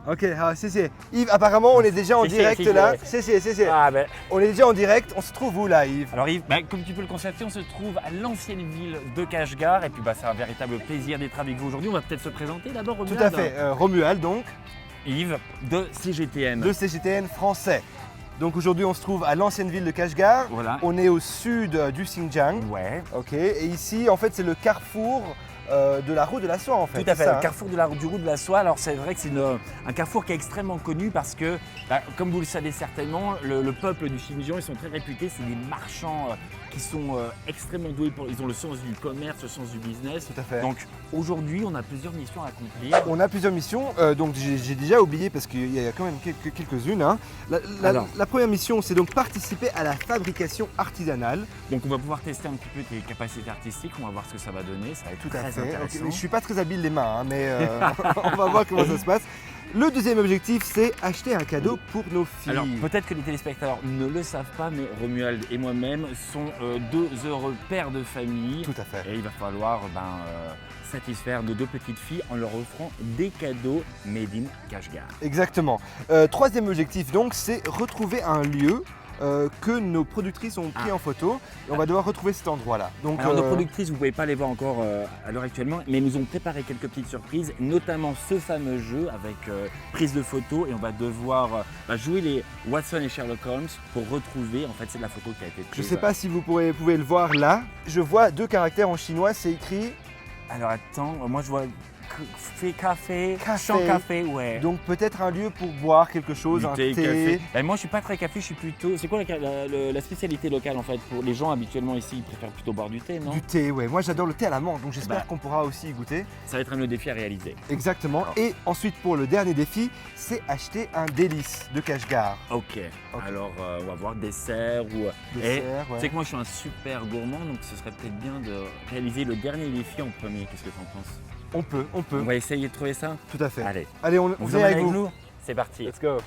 Ok, c'est. Yves, apparemment, on est déjà en direct là. C'est. Ah ben. On est déjà en direct. On se trouve où là, Yves? Alors Yves, comme tu peux le constater, on se trouve à l'ancienne ville de Kashgar et puis c'est un véritable plaisir d'être avec vous aujourd'hui. On va peut-être se présenter d'abord, Romuald. Tout à fait. Romuald donc. Yves de CGTN. De CGTN français. Donc aujourd'hui, on se trouve à l'ancienne ville de Kashgar. Voilà. On est au sud du Xinjiang. Ouais. Ok. Et ici, en fait, c'est le carrefour de la route de la soie en fait. Tout à fait, ça, le carrefour du route de la soie. Alors c'est vrai que c'est un carrefour qui est extrêmement connu parce que, comme vous le savez certainement, le peuple du Xinjiang, ils sont très réputés, c'est des marchands qui sont extrêmement doués, ils ont le sens du commerce, le sens du business. Tout à fait. Donc aujourd'hui, on a plusieurs missions à accomplir. On a plusieurs missions, donc j'ai déjà oublié parce qu'il y a quand même quelques-unes. Hein. La première mission, c'est donc participer à la fabrication artisanale. Donc on va pouvoir tester un petit peu tes capacités artistiques, on va voir ce que ça va donner, ça va être très intéressant. Okay. Je ne suis pas très habile les mains, hein, mais on va voir comment ça se passe. Le deuxième objectif, c'est acheter un cadeau pour nos filles. Alors peut-être que les téléspectateurs ne le savent pas, mais Romuald et moi-même sont deux heureux pères de famille. Tout à fait. Et il va falloir satisfaire nos deux petites filles en leur offrant des cadeaux made in Kashgar. Exactement. Troisième objectif donc, c'est retrouver un lieu que nos productrices ont pris en photo. Et on va devoir retrouver cet endroit-là. Donc, alors nos productrices, vous ne pouvez pas les voir encore à l'heure actuellement, mais nous ont préparé quelques petites surprises, notamment ce fameux jeu avec prise de photo et on va devoir jouer les Watson et Sherlock Holmes pour retrouver, en fait c'est de la photo qui a été prise. Je ne sais pas si vous pouvez le voir là. Je vois deux caractères en chinois, c'est écrit... Alors attends, moi je vois café, champ café, ouais. Donc peut-être un lieu pour boire quelque chose, un thé. Café. Ben, moi je suis pas très café, je suis plutôt... C'est quoi la spécialité locale en fait? Pour les gens habituellement ici, ils préfèrent plutôt boire du thé, non? Du thé, ouais. Moi j'adore le thé à la menthe, donc j'espère qu'on pourra aussi y goûter. Ça va être un autre défi à réaliser. Exactement. Alors. Et ensuite pour le dernier défi, c'est acheter un délice de Kashgar. Ok. Alors on va voir dessert ou... Dessert, Tu sais que moi je suis un super gourmand, donc ce serait peut-être bien de réaliser le dernier défi en premier. Qu'est-ce que tu en penses? On peut. On va essayer de trouver ça? Tout à fait. Allez, on vient avec vous. C'est parti. Let's go.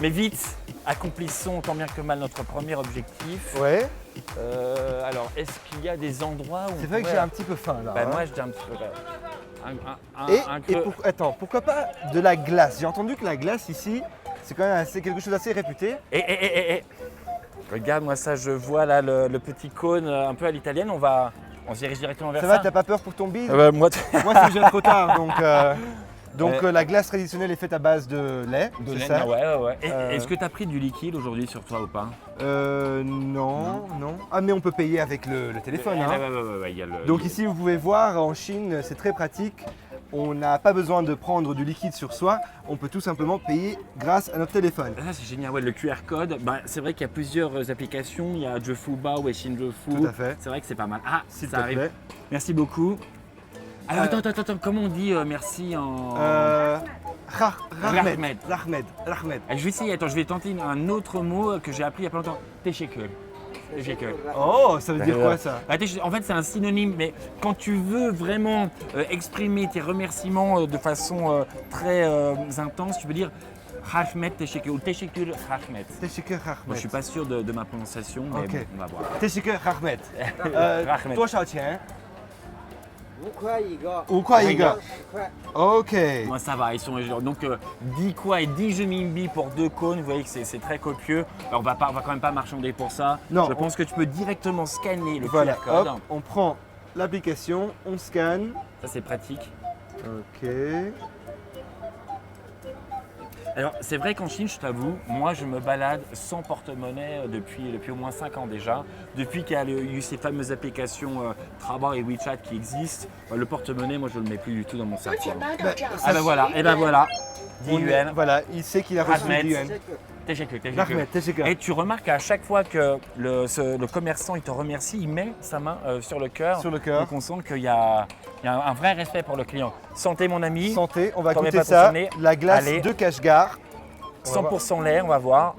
Mais vite, accomplissons tant bien que mal notre premier objectif. Ouais. Alors, est-ce qu'il y a des endroits où... C'est vrai que j'ai un petit peu faim là. Moi, j'ai un petit peu... Attends, pourquoi pas de la glace? J'ai entendu que la glace ici, c'est quand même quelque chose d'assez réputé. Regarde-moi ça, je vois là le petit cône un peu à l'italienne, on se dirige directement vers ça. Ça va, t'as pas peur pour ton bide? Moi, c'est que je viens trop tard, donc la glace traditionnelle est faite à base de lait. De lait, ça. Ouais. Est-ce que tu as pris du liquide aujourd'hui sur toi ou pas? Non. Ah mais on peut payer avec le téléphone. Ouais, donc ici vous pouvez voir, en Chine c'est très pratique. On n'a pas besoin de prendre du liquide sur soi, on peut tout simplement payer grâce à notre téléphone. Ah, c'est génial, ouais, le QR code, c'est vrai qu'il y a plusieurs applications, il y a Jefuba ou Weixin Jefu. Tout à fait. C'est vrai que c'est pas mal. Ah, s'il ça te arrive. plaît. Merci beaucoup. Alors attends, comment on dit merci en... Rahmed. Je vais essayer, je vais tenter un autre mot que j'ai appris il y a pas longtemps. Teşekkür. Oh, ça veut dire quoi ça? En fait, c'est un synonyme, mais quand tu veux vraiment exprimer tes remerciements de façon très intense, tu peux dire Rahmed Teşekkür ou Teşekkür Rahmed. Teşekkür Rahmed. Moi, je suis pas sûr de ma prononciation, mais bon, on va voir. Teşekkür Rahmed. Rahmed. 多少钱5块一个。 Ok. Moi, ça va, ils sont donc 10 quoi et 10 renminbi pour 2 cônes, vous voyez que c'est très copieux. Alors, on va quand même pas marchander pour ça. Non, je pense que tu peux directement scanner le voilà, QR code. hop, on prend l'application, on scanne. Ça, c'est pratique. Ok. Alors, c'est vrai qu'en Chine, je t'avoue, moi, je me balade sans porte-monnaie depuis au moins 5 ans déjà. Depuis qu'il y a eu ces fameuses applications Taobao et WeChat qui existent, le porte-monnaie, moi, je ne le mets plus du tout dans mon sac. Ah ben voilà, 10 yuan. Voilà, il sait qu'il a reçu 10 yuan. Rahmed. Et tu remarques qu'à chaque fois que le commerçant il te remercie, il met sa main sur le cœur. Donc on sent qu'il y a un vrai respect pour le client. Santé mon ami. Santé, on va T'en mets goûter pas ça. ton nez. La glace Allez. de Kashgar. 100% lait, on va voir.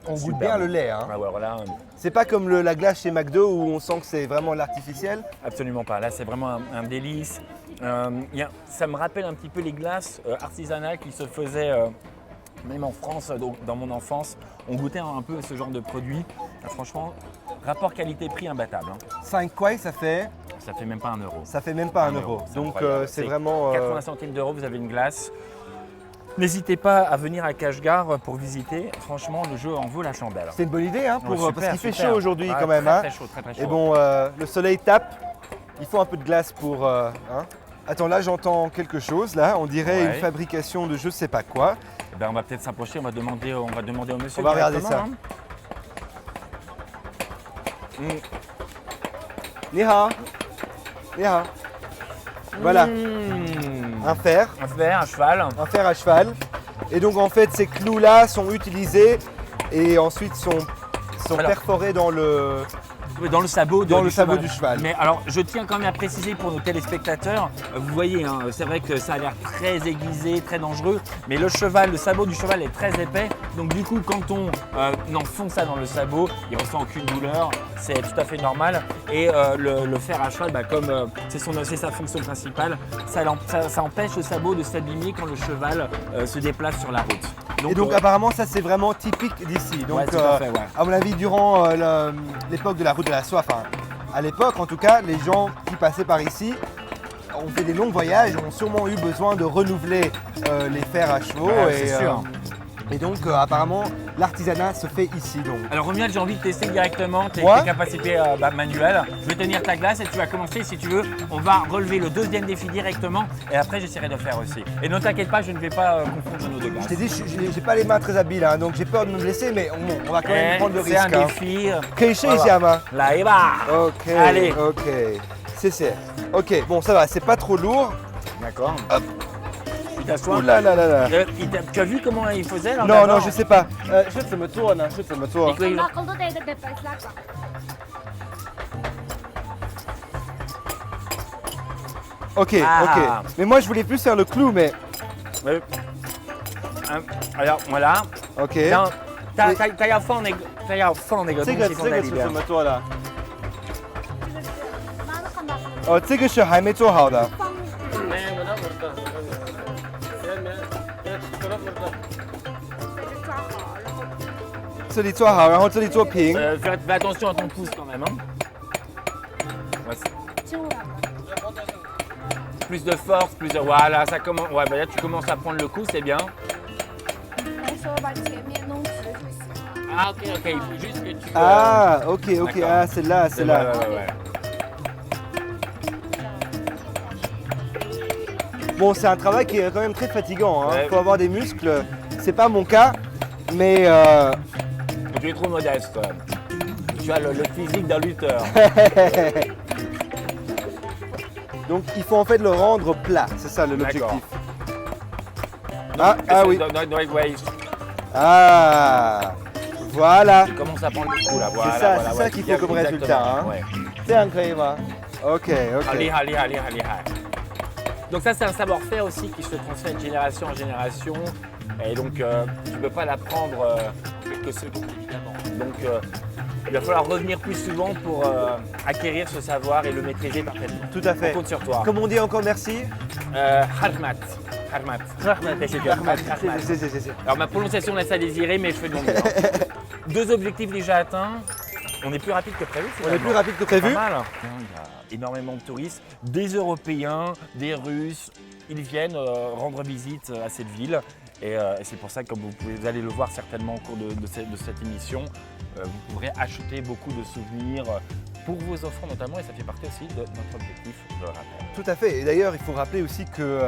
On goûte Super bien bon. le lait. Hein. Ah ouais, voilà, C'est pas comme la glace chez McDo où on sent que c'est vraiment l'artificiel. absolument pas. Là, c'est vraiment un délice. Ça me rappelle un petit peu les glaces artisanales qui se faisaient Même en France, donc, dans mon enfance, on goûtait un peu ce genre de produit. Franchement, rapport qualité-prix imbattable. 5 kuai, ça fait même pas 1 euro. Ça fait même pas 1 euro. C'est Donc incroyable. c'est vraiment. 80 centimes d'euros, vous avez une glace. N'hésitez pas à venir à Kashgar pour visiter. Franchement, le jeu en vaut la chandelle. C'est une bonne idée hein, Ouais, super, parce qu'il fait super. chaud aujourd'hui Ouais, quand même. Très, Hein. très chaud, très, très chaud. Et bon, le soleil tape. Il faut un peu de glace pour. Hein. Attends, là j'entends quelque chose. Là, on dirait Ouais. une fabrication de je sais pas quoi. Ben, on va peut-être s'approcher, on va demander au monsieur. On va regarder directement, ça. hein. Ni hao. Ni hao. Voilà, un fer. Un fer, un cheval. Un fer à cheval. Et donc en fait ces clous-là sont utilisés et ensuite sont Alors, perforés dans le. Dans le sabot, du cheval. Mais alors, je tiens quand même à préciser pour nos téléspectateurs, vous voyez, hein, c'est vrai que ça a l'air très aiguisé, très dangereux, mais le sabot du cheval est très épais, donc du coup, quand on enfonce ça dans le sabot, il ne ressent aucune douleur, c'est tout à fait normal. Et le fer à cheval, comme c'est sa fonction principale, ça empêche le sabot de s'abîmer quand le cheval se déplace sur la route. Et donc apparemment ça c'est vraiment typique d'ici. Donc ouais, tout à fait, ouais. à mon avis durant l'époque de la route de la soie, enfin à l'époque en tout cas, les gens qui passaient par ici ont fait des longs voyages, ont sûrement eu besoin de renouveler les fers à chevaux. Ouais, c'est sûr. Et donc apparemment l'artisanat se fait ici donc. Alors Romuald, j'ai envie de tester directement tes Ouais. capacités manuelles. Je vais tenir ta glace et tu vas commencer si tu veux. On va relever le deuxième défi directement et après j'essaierai de faire aussi. Et ne t'inquiète pas, je ne vais pas confondre nos deux glaces. Je t'ai dit, j'ai pas les mains très habiles, hein, donc j'ai peur de me blesser, mais on va quand même prendre le risque. C'est un hein. défi. Keishiyama. Là et bah. Ok. Allez. Ok. C'est. Ok. Bon, ça va. C'est pas trop lourd. D'accord. Hop. Tu t'assois. Ouh là là là là. Tu as vu comment il faisait là? Non, non, je sais pas. Je te me tourne. Je te me tourne. Ok. Ah. Ok. Mais moi, je voulais plus faire le clou, mais. Alors voilà. Ok. T'as à fond négocier. 这个是怎么做的？哦，这个是还没做好的。这里做好，然后这里做平。Fais attention à ton pouce quand même. Hein. Ouais, plus de force, plus de. Voilà, ça commence. Ouais, bah là tu commences à prendre le coup, c'est bien. Ah, ok, ok. Il faut juste que tu. Ah, ok. D'accord. Ah, c'est là, c'est là. Ouais. Bon, c'est un travail qui est quand même très fatigant. Il Ouais. faut avoir des muscles. C'est pas mon cas, mais Tu es trop modeste. Tu as le physique d'un lutteur. donc il faut en fait le rendre plat. C'est ça l'objectif. D'accord. Ah oui. Ouais, Ah, voilà. tu commences à prendre le coup là. Voilà, ça, voilà, c'est ouais, ça qu'il faut comme exactement, résultat, hein. Ouais. 这样可以吗？Ok. Allez. Donc ça, c'est un savoir-faire aussi qui se transmet de génération en génération. Et donc, tu ne peux pas l'apprendre en quelques secondes, évidemment. Donc, il va falloir revenir plus souvent pour acquérir ce savoir et le maîtriser parfaitement. Tout à fait. On compte sur toi. Comment on dit encore merci? Harmat. C'est bien. Harmat. C'est. Alors, ma prononciation laisse à désirer, mais je fais de mon mieux. Deux objectifs déjà atteints. On est plus rapide que prévu. On est plus rapide que prévu. Pas mal. Il y a énormément de touristes, des Européens, des Russes. Ils viennent rendre visite à cette ville. Et c'est pour ça que, comme vous allez le voir certainement au cours de cette émission, vous pourrez acheter beaucoup de souvenirs pour vos enfants notamment. Et ça fait partie aussi de notre objectif, je le rappelle. Tout à fait. Et d'ailleurs, il faut rappeler aussi que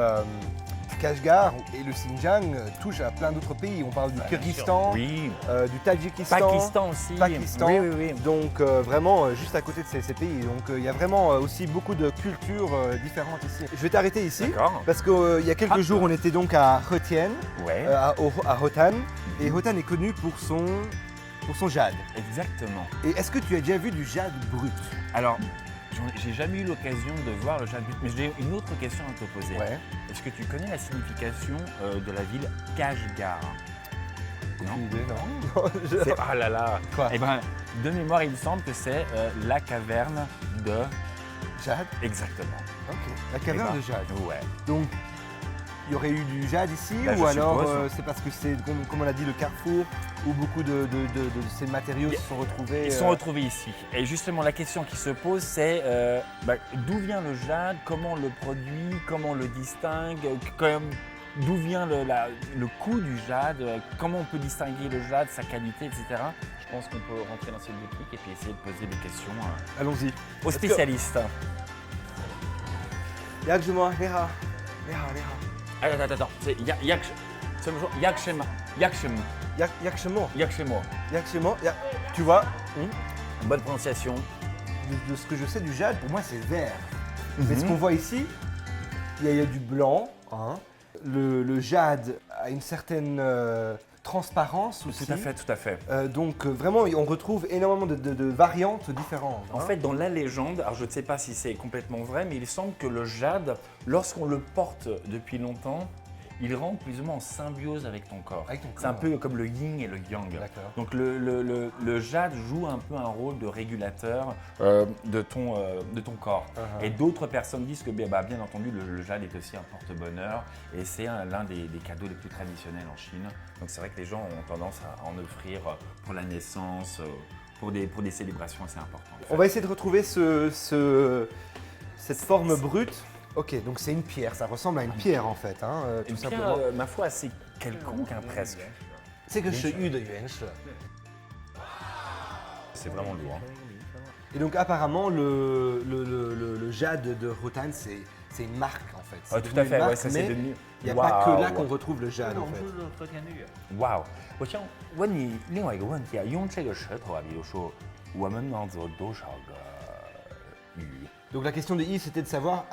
Kashgar et le Xinjiang touchent à plein d'autres pays. On parle du Kyrgyzstan, Oui. Du Tadjikistan. Pakistan aussi. Pakistan. Oui. Donc vraiment juste à côté de ces pays. Donc il y a vraiment aussi beaucoup de cultures différentes ici. Je vais t'arrêter ici D'accord. parce qu'il y a quelques jours on était donc à Hotian, Ouais. à Hotan. Et Hotan est connu pour son jade. Exactement. Et est-ce que tu as déjà vu du jade brut? Alors, j'ai jamais eu l'occasion de voir le jade brut, mais j'ai une autre question à te poser. Ouais. Est-ce que tu connais la signification de la ville Kashgar? Non. Aucune idée, non. C'est- Ah là là. Quoi? Eh ben, de mémoire, il me semble que c'est la caverne de. Jade. Exactement. Ok. La caverne Eh ben, de jade. Ouais. Donc y aurait eu du jade ici Bah, ou je alors suppose. c'est parce que c'est, comme on l'a dit, le carrefour où beaucoup de ces matériaux se sont retrouvés Ils sont retrouvés ici. Et justement, la question qui se pose, c'est d'où vient le jade, comment on le produit, comment on le distingue, d'où vient le coût du jade, comment on peut distinguer le jade, sa qualité, etc. Je pense qu'on peut rentrer dans cette boutique et puis essayer de poser des questions Allons-y. aux spécialistes. Yakjuma, Leha. Attends. C'est Yakshema. Yakshemo. Tu vois, Bonne prononciation. de ce que je sais du jade, pour moi c'est vert. Mais ce qu'on voit ici, il y a du blanc. Hein. Le jade a une certaine transparence aussi. Tout à fait. Donc vraiment, on retrouve énormément de variantes différentes. En fait, dans la légende, alors je ne sais pas si c'est complètement vrai, mais il semble que le jade, lorsqu'on le porte depuis longtemps, il rentre plus ou moins en symbiose avec ton corps. Avec ton C'est un corps. peu comme le yin et le yang. D'accord. Donc le jade joue un peu un rôle de régulateur de ton corps. Uh-huh. Et d'autres personnes disent que bien entendu le jade est aussi un porte-bonheur et c'est l'un des cadeaux les plus traditionnels en Chine. Donc c'est vrai que les gens ont tendance à en offrir pour la naissance, pour des célébrations assez importantes. On va essayer de retrouver cette forme brute. Ok, donc c'est une pierre, ça ressemble à une pierre en fait, hein, tout Une simplement. pierre, ma foi, assez quelconque presque. C'est que Sheyu de Yuanshi. C'est vraiment lourd. Et donc apparemment le jade de Rotan, c'est une marque en fait. C'est Tout devenu à fait, une marque, ouais, ça c'est mais devenu. il n'y a pas que là qu'on retrouve le jade en fait. 和田的鱼。 Wow！我想问你另外一个问题啊，用这个石头啊，比如说我们能做多少个鱼？ Donc la question de Yves, c'était de savoir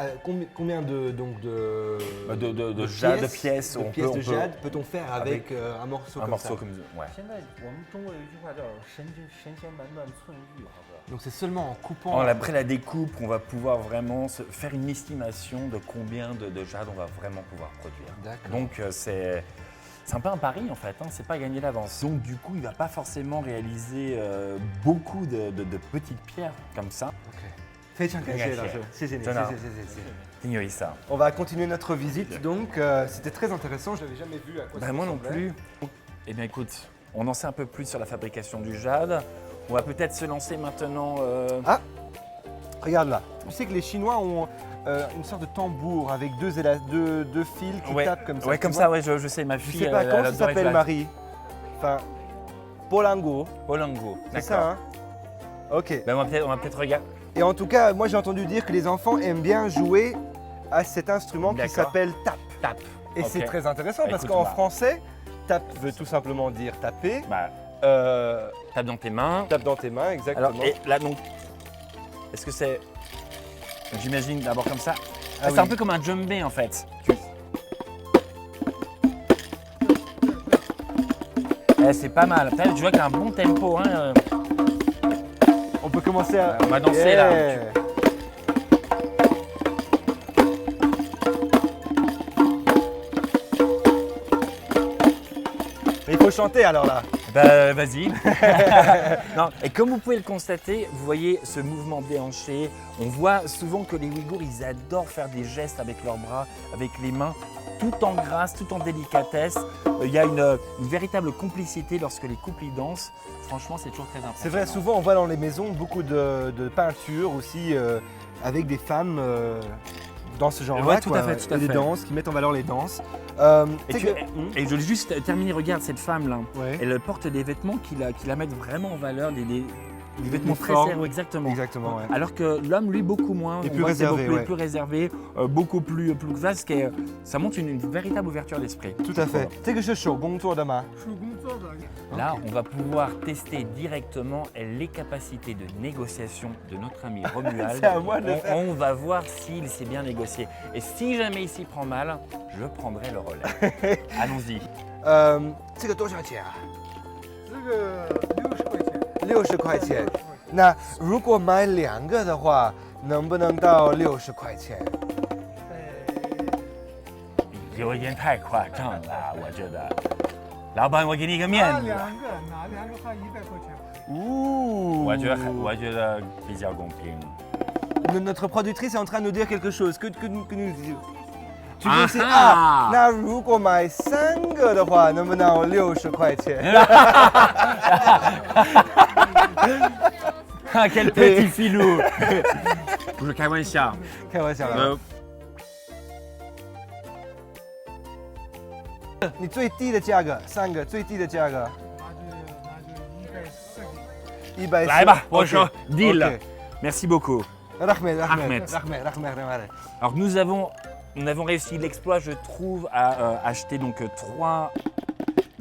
combien de pièces de de jade peut-on faire avec un morceau un comme morceau ça. comme ouais. 现在我们中国有一句话叫“神仙难断寸玉”，好不好？ Donc c'est seulement en coupant. Après la découpe qu'on va pouvoir vraiment faire une estimation de combien de jade on va vraiment pouvoir produire. D'accord. Donc c'est un peu un pari en fait, hein, c'est pas gagné d'avance. Donc du coup il va pas forcément réaliser beaucoup de petites pierres comme ça. Ok. 非常感谢老师，谢谢你，谢谢。 挺有意思啊。 On va continuer notre visite, donc c'était très intéressant, je n'avais jamais vu à quoi ça Moi non ressemblait. plus. Eh bien écoute, on en sait un peu plus sur la fabrication du jade. On va peut-être se lancer maintenant. Regarde là, tu sais que les Chinois ont une sorte de tambour avec deux fils qui tapent comme ça. Ouais, tu comme vois. ça, ouais, je sais, ma Je fille. sais pas, elle comment ça adorait s'appelle le jade. Marie Enfin, Polango, Polango. c'est ça hein. Ok. Ben, on va peut-être regarder. Et en tout cas, moi j'ai entendu dire que les enfants aiment bien jouer à cet instrument qui D'accord. s'appelle tap. Tape. Et Ok. c'est très intéressant parce Écoute, qu'en bah. français, tap veut tout simplement dire taper. Bah, tape dans tes mains. Tape dans tes mains, exactement. Alors, et là donc, est-ce que c'est. J'imagine d'abord comme ça. Ah C'est oui. un peu comme un djembé en fait. C'est pas mal. Putain, tu vois qu'il y a un bon tempo. Hein. On peut commencer à. On va danser là. Mais il faut chanter alors là. Bah vas-y. Non, et comme vous pouvez le constater, vous voyez ce mouvement déhanché. On voit souvent que les Ouïghours, ils adorent faire des gestes avec leurs bras, avec les mains, tout en grâce, tout en délicatesse. Il y a une véritable complicité lorsque les couples y dansent. Franchement, c'est toujours très important. C'est vrai, souvent on voit dans les maisons beaucoup de peintures aussi avec des femmes dans ce genre-là. Ouais, tout à quoi, fait, tout à et des fait. danses, qui mettent en valeur les danses. Et, tu sais que- et je voulais juste terminer, regarde cette femme-là. Ouais. Elle porte des vêtements qui la mettent vraiment en valeur, des vêtements très formes. serrés, exactement. Exactement, ouais. Alors que l'homme, lui, beaucoup moins. Et On plus voit que c'est réservé, beaucoup ouais. plus réservé, beaucoup plus vaste. Ça montre une véritable ouverture d'esprit. Tout à fait. Tu sais que je suis au bon tour demain. Là, on va pouvoir tester directement les capacités de négociation de notre ami Romuald. C'est à moi de le faire. On va voir s'il sait bien négocier. Et si jamais il s'y prend mal, je prendrai le relais. Allons-y. 这个多少钱啊这个？60 60块钱。块钱。那如果买2个的话，能不能到60块钱？有一点太夸张了，我觉得。老板，我给你一个面子。拿两个花100块钱。我觉得比较公平。 Notre productrice est en train de nous dire quelque chose. Que nous dit Tu veux aussi啊？那如果买3个的话，能不能60块钱？ Ah, quel petit filou 不是开玩笑。开玩笑啦。你最低的价格，3个最低的价格。140。来吧，我说 deal. OK. Merci beaucoup. Rahmet. Ahmed. Alors nous avons réussi l'exploit, je trouve, à acheter donc 3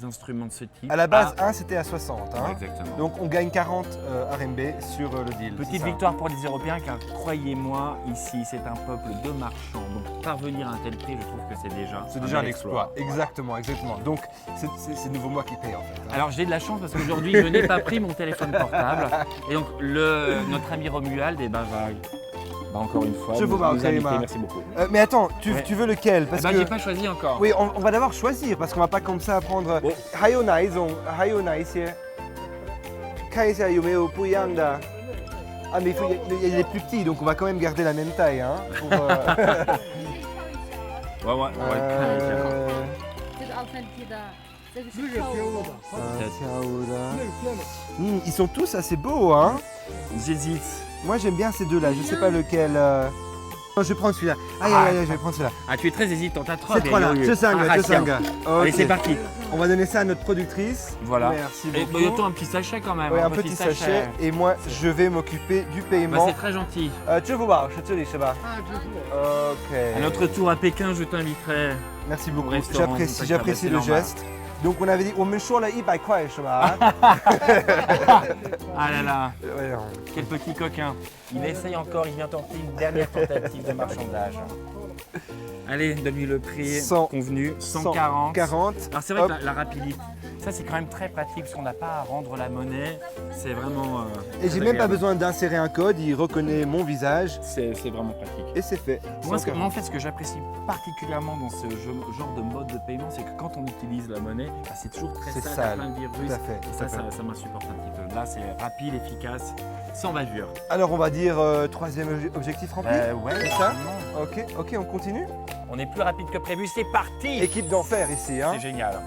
instruments de ce type. À la base, un c'était à 60. Hein. Exactement. Donc on gagne 40 RMB sur le deal. Petite victoire pour les Européens, car croyez-moi, ici c'est un peuple de marchands. Donc parvenir à un tel prix, je trouve que c'est déjà un exploit. Exactement. Donc c'est nouveau moi qui paye en fait. Hein. Alors j'ai de la chance parce qu'aujourd'hui je n'ai pas pris mon téléphone portable. Et donc notre ami Romuald va encore une fois nous inviter. Merci beaucoup. Mais attends, tu veux lequel? Parce que j'ai pas choisi encore. Oui, on va d'abord choisir parce qu'on va pas comme ça prendre. 还有哪一些？看一下有没有不一样的。Ah mais il y a des plus petits, donc on va quand même garder la même taille, hein. Pour, Ouais,看一下。这个奥森提的，这个是跳舞的。ils sont tous assez beaux, hein. J'hésite. Moi j'aime bien ces deux-là, je sais pas lequel. Non, je vais prendre celui-là. Aïe, je vais prendre celui-là. Ah, tu es très hésitant, t'as 3. Ces trois-là, je sanga. Allez, c'est parti. On va donner ça à notre productrice. Voilà. Merci Et beaucoup. il y a un petit sachet quand même. Oui, un petit sachet. Et moi, je vais m'occuper du paiement. C'est très gentil. 支付宝是这里是吧？ OK. À notre tour à Pékin, je t'inviterai. Merci beaucoup. Restaurant, J'apprécie le geste. Donc on avait dit, 我们说了100块是吧？ Ah là là, Ouais, non. quel petit coquin. Il essaye encore, il vient tenter une dernière tentative de marchandage. Allez, donne-lui le prix 100, convenu, 140. 40. Alors c'est vrai que la rapidité, ça c'est quand même très pratique parce qu'on n'a pas à rendre la monnaie. C'est vraiment. Et j'ai même pas besoin d'insérer un code, il reconnaît mon visage C'est vraiment pratique. et c'est fait. Moi, en fait, ce que j'apprécie particulièrement dans ce genre de mode de paiement, c'est que quand on utilise la monnaie, c'est toujours très C'est sale, il y a sale. plein de virus. Tout à fait, Et tout à ça m'insupporte un petit peu. Là, c'est rapide, efficace, sans bavure. Alors on va dire troisième objectif rempli. Ouais, c'est ça. absolument. Ok, on continue. On est plus rapide que prévu, c'est parti. Équipe d'enfer ici. Hein. C'est génial.